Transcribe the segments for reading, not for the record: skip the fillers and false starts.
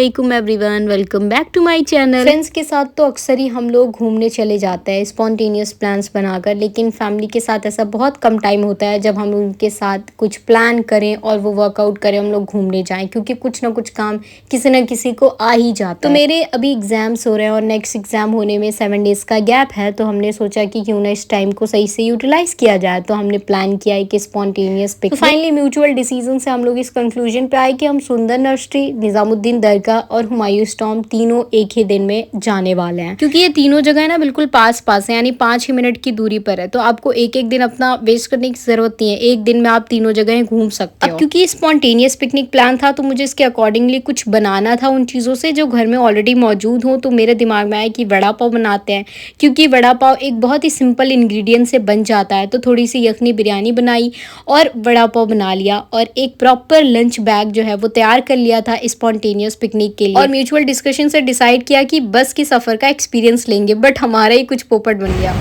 अस्सलामुअलैकुम everyone, welcome back to my channel. Friends के साथ तो अक्सर ही हम लोग घूमने चले जाते हैं स्पॉन्टेनियस प्लान्स बनाकर, लेकिन फैमिली के साथ ऐसा बहुत कम टाइम होता है जब हम उनके साथ कुछ प्लान करें और वो वर्कआउट करें, हम लोग घूमने जाएं, क्योंकि कुछ ना कुछ काम किसी न किसी को आ ही जाता है। तो मेरे अभी एग्जाम्स हो रहे हैं और नेक्स्ट एग्जाम होने में 7 डेज का गैप है, तो हमने सोचा कि क्यों ना इस टाइम को सही से यूटिलाइज किया जाए। तो हमने प्लान किया है कि स्पॉन्टेनियस पिकनिक। तो फाइनली म्यूचुअल डिसीजन से हम लोग इस कंक्लूजन पे आए कि हम सुंदर नर्सरी, निजामुद्दीन दरगाह और हुमायूं टॉम तीनों एक ही दिन में जाने वाले हैं, क्योंकि ये तीनों जगह ना बिल्कुल पास पास है, यानी 5 ही मिनट की दूरी पर है। तो आपको एक एक दिन अपना वेस्ट करने की जरूरत नहीं है, एक दिन में आप तीनों जगह घूम सकते हो। क्योंकि स्पॉन्टेनियस पिकनिक प्लान था तो मुझे इसके अकॉर्डिंगली कुछ बनाना था उन चीज़ों से जो घर में ऑलरेडी मौजूद हो। तो मेरे दिमाग में आया कि वड़ा पाव बनाते हैं, क्योंकि वड़ा पाव एक बहुत ही सिंपल इंग्रेडिएंट से बन जाता है। तो थोड़ी सी यखनी बिरयानी बनाई और वड़ा पाव बना लिया, और एक प्रॉपर लंच बैग जो है वो तैयार कर लिया था स्पॉन्टेनियस पिकनिक के लिए। और म्यूचुअल डिस्कशन से डिसाइड किया कि बस के सफर का एक्सपीरियंस लेंगे, बट हमारा ही कुछ पोपट बन गया।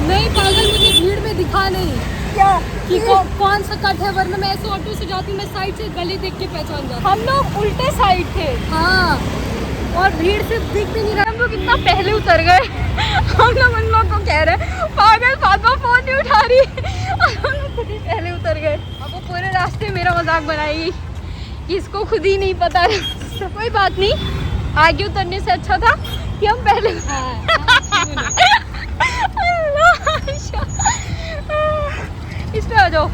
नहीं पागल, मुझे भीड़ में दिखा नहीं क्या कि कौन सा कट है, वरना मैं ऐसे ऑटो से जाती हूँ, मैं साइड से गली देख के पहचान जाती। हम लोग उल्टे साइड थे, हाँ, और भीड़ से दिख भी नहीं रहा। हम लोग इतना पहले उतर गए, हम लोग उन लोग को कह रहे पागल फातमा फोन नहीं उठा रही, और हम लोग खुद ही पहले उतर गए। अब वो पूरे रास्ते मेरा मजाक बनाएगी कि इसको खुद ही नहीं पता। तो कोई बात नहीं, आगे उतरने से अच्छा था कि हम पहले इसमें आ जाओ।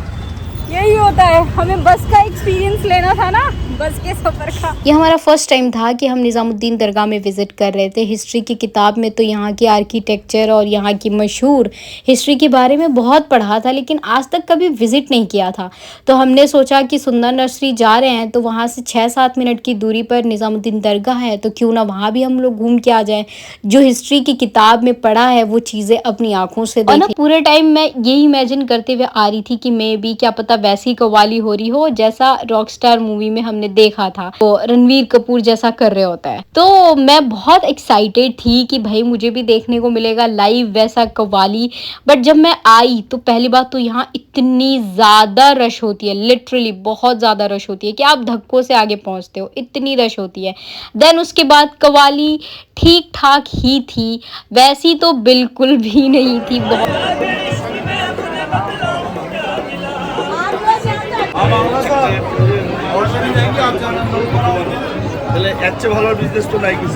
यही होता है, हमें बस का एक्सपीरियंस लेना था ना, बस के सफ़र का। ये हमारा फर्स्ट टाइम था कि हम निज़ामुद्दीन दरगाह में विज़िट कर रहे थे। हिस्ट्री की किताब में तो यहाँ की आर्किटेक्चर और यहाँ की मशहूर हिस्ट्री के बारे में बहुत पढ़ा था, लेकिन आज तक कभी विज़िट नहीं किया था। तो हमने सोचा कि सुंदर नर्सरी जा रहे हैं तो वहाँ से 6-7 मिनट की दूरी पर निज़ामुद्दीन दरगाह है, तो क्यों ना वहाँ भी हम लोग घूम के आ जाएँ। जो हिस्ट्री की किताब में पढ़ा है वो चीज़ें अपनी आँखों से देखें। और ना पूरे टाइम मैं यही इमेजिन करते हुए आ रही थी कि मे भी क्या पता वैसी कव्वाली हो रही हो जैसा रॉकस्टार मूवी में हमने देखा था, तो रणवीर कपूर जैसा कर रहे होता है। तो मैं बहुत एक्साइटेड थी कि भाई मुझे भी देखने को मिलेगा लाइव वैसा कव्वाली। बट जब मैं आई तो पहली बात तो यहाँ इतनी ज़्यादा रश होती है, लिटरली बहुत ज़्यादा रश होती है कि आप धक्कों से आगे पहुँचते हो, इतनी रश होती है। देन उसके बाद कव्वाली ठीक ठाक ही थी, वैसी तो बिल्कुल भी नहीं थी।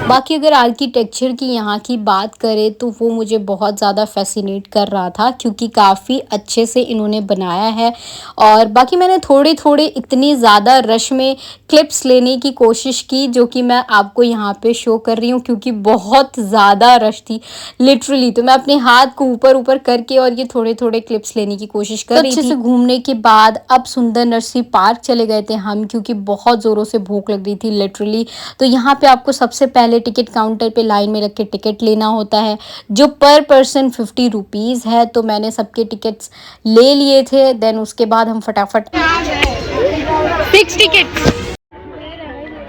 बाकी अगर आर्किटेक्चर की यहाँ की बात करें तो वो मुझे बहुत ज़्यादा फैसिनेट कर रहा था, क्योंकि काफ़ी अच्छे से इन्होंने बनाया है। और बाकी मैंने थोड़े थोड़े इतनी ज़्यादा रश में क्लिप्स लेने की कोशिश की, जो कि मैं आपको यहाँ पे शो कर रही हूँ, क्योंकि बहुत ज़्यादा रश थी लिटरली। तो मैं अपने हाथ को ऊपर ऊपर करके और ये थोड़े थोड़े क्लिप्स लेने की कोशिश कर रही थी। अच्छे से घूमने के बाद अब सुंदर नर्सरी पार्क चले गए थे हम, क्योंकि बहुत ज़ोरों से भूख लग रही थी लिटरली। तो यहाँ पे आपको सबसे पहले टिकट काउंटर पे लाइन में रख के टिकट लेना होता है, जो पर पर्सन 50 रुपीज़ है। तो मैंने सबके टिकट्स ले लिए थे। देन उसके बाद हम फटाफट 6 टिकट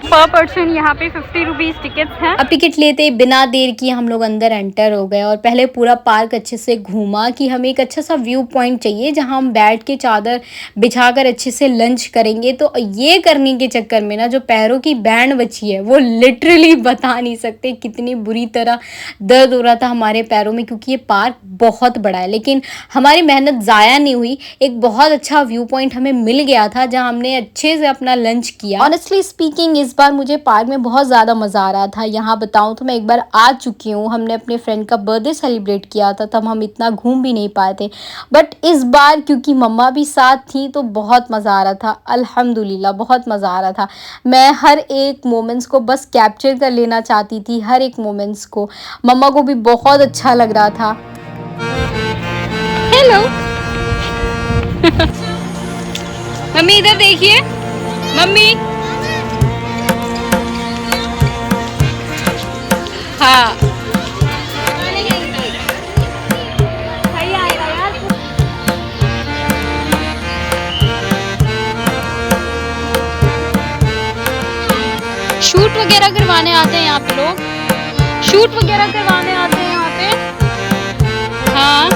पर पर्सन, यहाँ पे 50 रुपीज़ टिकट्स हैं। अब टिकट लेते बिना देर किए हम लोग अंदर एंटर हो गए, और पहले पूरा पार्क अच्छे से घूमा कि हमें एक अच्छा सा व्यू पॉइंट चाहिए जहां हम बैठ के चादर बिछाकर अच्छे से लंच करेंगे। तो ये करने के चक्कर में ना जो पैरों की बैंड बची है वो लिटरली बता नहीं सकते कितनी बुरी तरह दर्द हो रहा था हमारे पैरों में, क्योंकि ये पार्क बहुत बड़ा है। लेकिन हमारी मेहनत ज़ाया नहीं हुई, एक बहुत अच्छा व्यू पॉइंट हमें मिल गया था जहाँ हमने अच्छे से अपना लंच किया। ऑनेस्टली स्पीकिंग इस बार मुझे पार्क में बहुत ज़्यादा मज़ा आ रहा था। यहाँ बताऊँ तो मैं एक बार आ चुकी हूँ, हमने अपने फ्रेंड का बर्थडे सेलिब्रेट किया था, तब हम इतना घूम भी नहीं पाए थे। बट इस बार क्योंकि मम्मा भी साथ थी तो बहुत मज़ा आ रहा था, अल्हम्दुलिल्लाह बहुत मज़ा आ रहा था। मैं हर एक मोमेंट्स को बस कैप्चर कर लेना चाहती थी, हर एक मोमेंट्स को। मम्मा को भी बहुत अच्छा लग रहा था। हेलो मम्मी, इधर देखिए मम्मी। हाँ शूट वगैरह करवाने आते हैं यहाँ पे लोग, शूट वगैरह करवाने आते हैं यहाँ पे। हाँ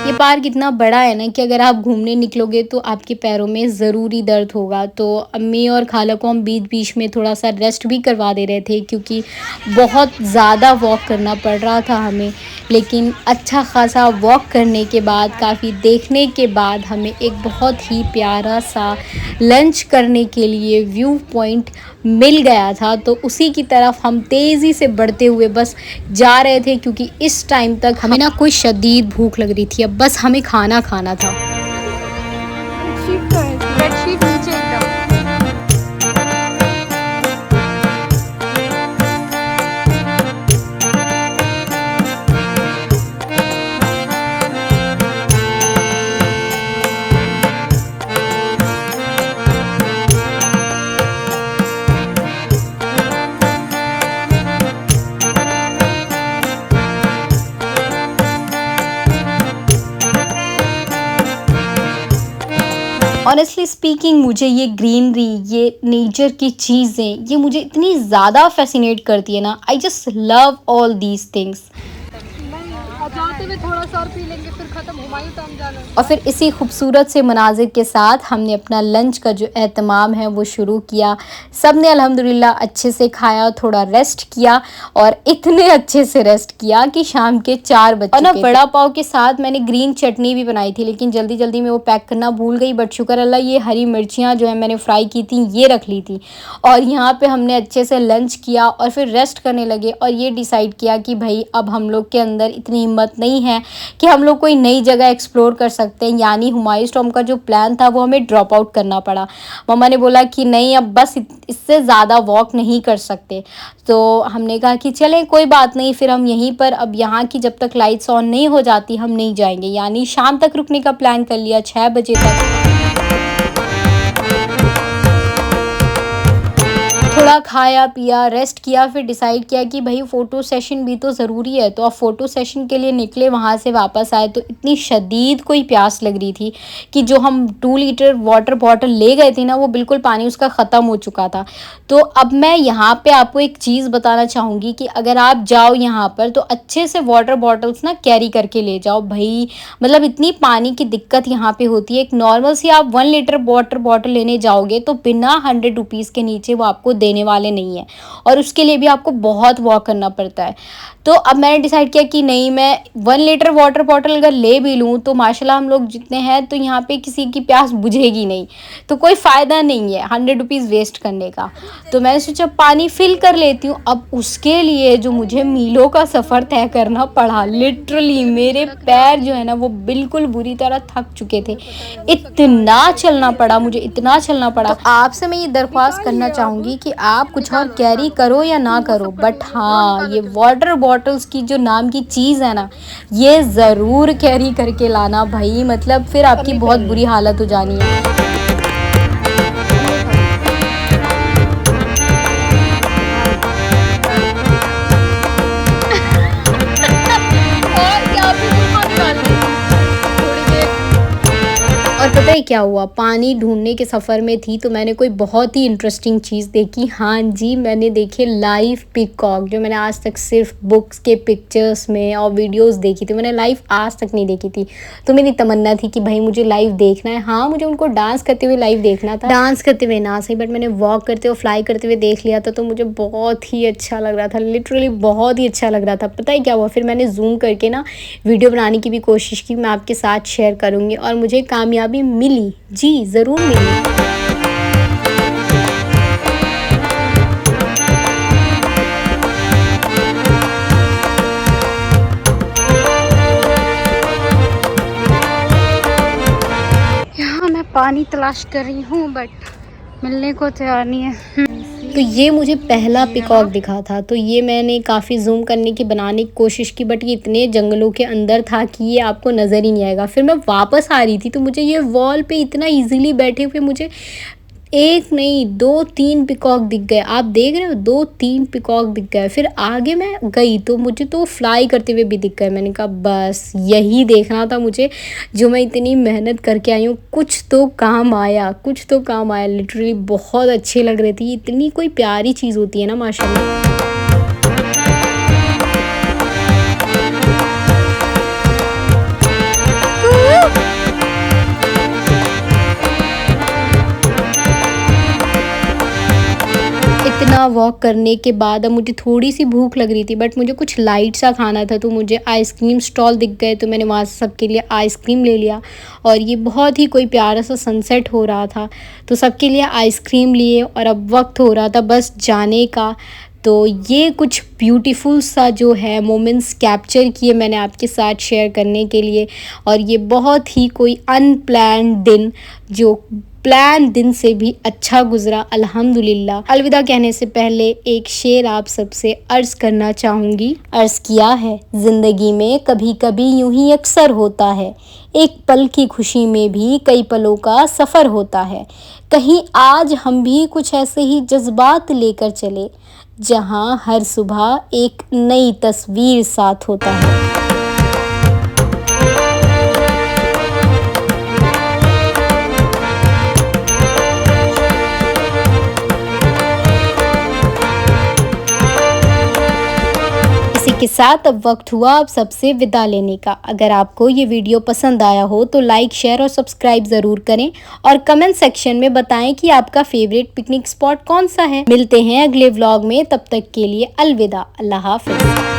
ये पार्क इतना बड़ा है ना कि अगर आप घूमने निकलोगे तो आपके पैरों में ज़रूरी दर्द होगा। तो अम्मी और खाला को हम बीच-बीच में थोड़ा-सा रेस्ट भी करवा दे रहे थे क्योंकि बहुत ज़्यादा वॉक करना पड़ रहा था हमें। लेकिन अच्छा ख़ासा वॉक करने के बाद, काफ़ी देखने के बाद हमें एक बहुत ही प्यारा-सा लंच करने के लिए व्यू पॉइंट मिल गया था। तो उसी की तरफ हम तेज़ी से बढ़ते हुए बस जा रहे थे क्योंकि इस टाइम तक हमें ना कोई शदीद भूख लग रही थी। अब बस हमें खाना खाना था। बेडशीट नीचे एकदम। ऑनेस्टली स्पीकिंग मुझे ये ग्रीनरी, ये नेचर की चीज़ें, ये मुझे इतनी ज़्यादा फैसिनेट करती है ना। I just love all these things. अब जाते हुए थोड़ा सा और पी लेंगे, फिर खत्म, हुमायूं तो हम जाना। और फिर इसी खूबसूरत से मनाजिर के साथ हमने अपना लंच का जो एहतमाम है वो शुरू किया। सब ने अल्हम्दुलिल्लाह अच्छे से खाया, थोड़ा रेस्ट किया और इतने अच्छे से रेस्ट किया कि शाम के 4 बज चुके थे। और ना वड़ा पाव के साथ मैंने ग्रीन चटनी भी बनाई थी, लेकिन जल्दी जल्दी में वो पैक करना भूल गई। बट शुक्र अल्लाह ये हरी मिर्चियाँ जो है मैंने फ्राई की थी ये रख ली थी। और यहाँ पर हमने अच्छे से लंच किया और फिर रेस्ट करने लगे और ये डिसाइड किया कि भाई अब हम लोग के अंदर इतनी हिम्मत नहीं है कि हम लोग कोई नई जगह एक्सप्लोर कर सकते हैं। यानी हुमायूं टॉम का जो प्लान था वो हमें ड्रॉप आउट करना पड़ा। मम्मा ने बोला कि नहीं अब बस इससे ज़्यादा वॉक नहीं कर सकते। तो हमने कहा कि चलें कोई बात नहीं, फिर हम यहीं पर, अब यहाँ की जब तक लाइट्स ऑन नहीं हो जाती हम नहीं जाएंगे। यानी शाम तक रुकने का प्लान कर लिया, 6 बजे तक। थोड़ा खाया पिया, रेस्ट किया, फिर डिसाइड किया कि भाई फ़ोटो सेशन भी तो ज़रूरी है। तो अब फ़ोटो सेशन के लिए निकले, वहाँ से वापस आए तो इतनी शदीद कोई प्यास लग रही थी कि जो हम 2 लीटर वाटर बॉटल ले गए थे ना वो बिल्कुल पानी उसका ख़त्म हो चुका था। तो अब मैं यहाँ पे आपको एक चीज़ बताना चाहूँगी कि अगर आप जाओ यहाँ पर तो अच्छे से वाटर बॉटल्स ना कैरी करके ले जाओ भाई। मतलब इतनी पानी की दिक्कत यहाँ पे होती है। एक नॉर्मल सी आप 1 लीटर वाटर बॉटल लेने जाओगे तो बिना 100 रुपीज़ के नीचे वो आपको देने वाले नहीं है, और उसके लिए भी आपको बहुत वॉक करना पड़ता है। तो अब मैंने डिसाइड किया कि नहीं, मैं 1 लीटर वाटर बॉटल अगर ले भी लूँ तो माशाल्लाह हम लोग जितने हैं तो यहाँ पे किसी की प्यास बुझेगी नहीं, तो कोई फ़ायदा नहीं है 100 रुपीज़ वेस्ट करने का। तो मैंने सोचा पानी फिल कर लेती हूँ। अब उसके लिए जो मुझे मीलों का सफ़र तय करना पड़ा, लिटरली मेरे पैर जो है ना वो बिल्कुल बुरी तरह थक चुके थे। इतना चलना पड़ा मुझे, इतना चलना पड़ा। तो आपसे मैं ये दरख्वास्त करना चाहूँगी कि आप कुछ और कैरी करो या ना करो, बट हाँ ये वाटर बॉटल्स की जो नाम की चीज़ है ना ये ज़रूर कैरी करके लाना भाई, मतलब फिर आपकी बहुत बुरी हालत हो जानी है। और पता है क्या हुआ, पानी ढूंढने के सफ़र में थी तो मैंने कोई बहुत ही इंटरेस्टिंग चीज़ देखी। हाँ जी, मैंने देखे लाइव पिकॉक, जो मैंने आज तक सिर्फ बुक्स के पिक्चर्स में और वीडियोस देखी थी, मैंने लाइव आज तक नहीं देखी थी। तो मेरी तमन्ना थी कि भाई मुझे लाइव देखना है। हाँ मुझे उनको डांस करते हुए लाइव देखना था, डांस करते हुए ना सही बट मैंने वॉक करते हुए, फ्लाई करते हुए देख लिया था। तो मुझे बहुत ही अच्छा लग रहा था, लिटरली बहुत ही अच्छा लग रहा था। पता है क्या हुआ, फिर मैंने जूम करके ना वीडियो बनाने की भी कोशिश की, मैं आपके साथ शेयर करूँगी, और मुझे कामयाबी मिली जी, ज़रूर मिली। यहाँ मैं पानी तलाश कर रही हूँ बट मिलने को तैयार नहीं है। तो ये मुझे पहला पिकॉक दिखा था, तो ये मैंने काफ़ी जूम करने की, बनाने की कोशिश की, बट ये इतने जंगलों के अंदर था कि ये आपको नज़र ही नहीं आएगा। फिर मैं वापस आ रही थी तो मुझे ये वॉल पे इतना इजीली बैठे हुए मुझे 1 नहीं 2-3 पिकॉक दिख गए। आप देख रहे हो, 2-3 पिकॉक दिख गए। फिर आगे मैं गई तो मुझे तो फ्लाई करते हुए भी दिख गए। मैंने कहा बस यही देखना था मुझे, जो मैं इतनी मेहनत करके आई हूँ, कुछ तो काम आया, कुछ तो काम आया। लिटरली बहुत अच्छे लग रहे थे। इतनी कोई प्यारी चीज़ होती है ना माशाल्लाह। इतना वॉक करने के बाद अब मुझे थोड़ी सी भूख लग रही थी, बट मुझे कुछ लाइट सा खाना था, तो मुझे आइसक्रीम स्टॉल दिख गए, तो मैंने वहाँ से सबके लिए आइसक्रीम ले लिया। और ये बहुत ही कोई प्यारा सा सनसेट हो रहा था, तो सबके लिए आइसक्रीम लिए और अब वक्त हो रहा था बस जाने का। तो ये कुछ ब्यूटीफुल सा जो है मोमेंट्स कैप्चर किए मैंने आपके साथ शेयर करने के लिए। और ये बहुत ही कोई अनप्लान्ड दिन, जो प्लान दिन से भी अच्छा गुजरा अल्हम्दुलिल्लाह। अलविदा कहने से पहले एक शेर आप सबसे अर्ज करना चाहूँगी। अर्ज किया है, ज़िंदगी में कभी कभी यूं ही अक्सर होता है, एक पल की खुशी में भी कई पलों का सफ़र होता है। कहीं आज हम भी कुछ ऐसे ही जज्बात लेकर चले, जहाँ हर सुबह एक नई तस्वीर साथ होता है। इसी के साथ अब वक्त हुआ आप सबसे विदा लेने का। अगर आपको ये वीडियो पसंद आया हो तो लाइक, शेयर और सब्सक्राइब ज़रूर करें और कमेंट सेक्शन में बताएं कि आपका फेवरेट पिकनिक स्पॉट कौन सा है। मिलते हैं अगले व्लॉग में, तब तक के लिए अलविदा, अल्लाह हाफिज़।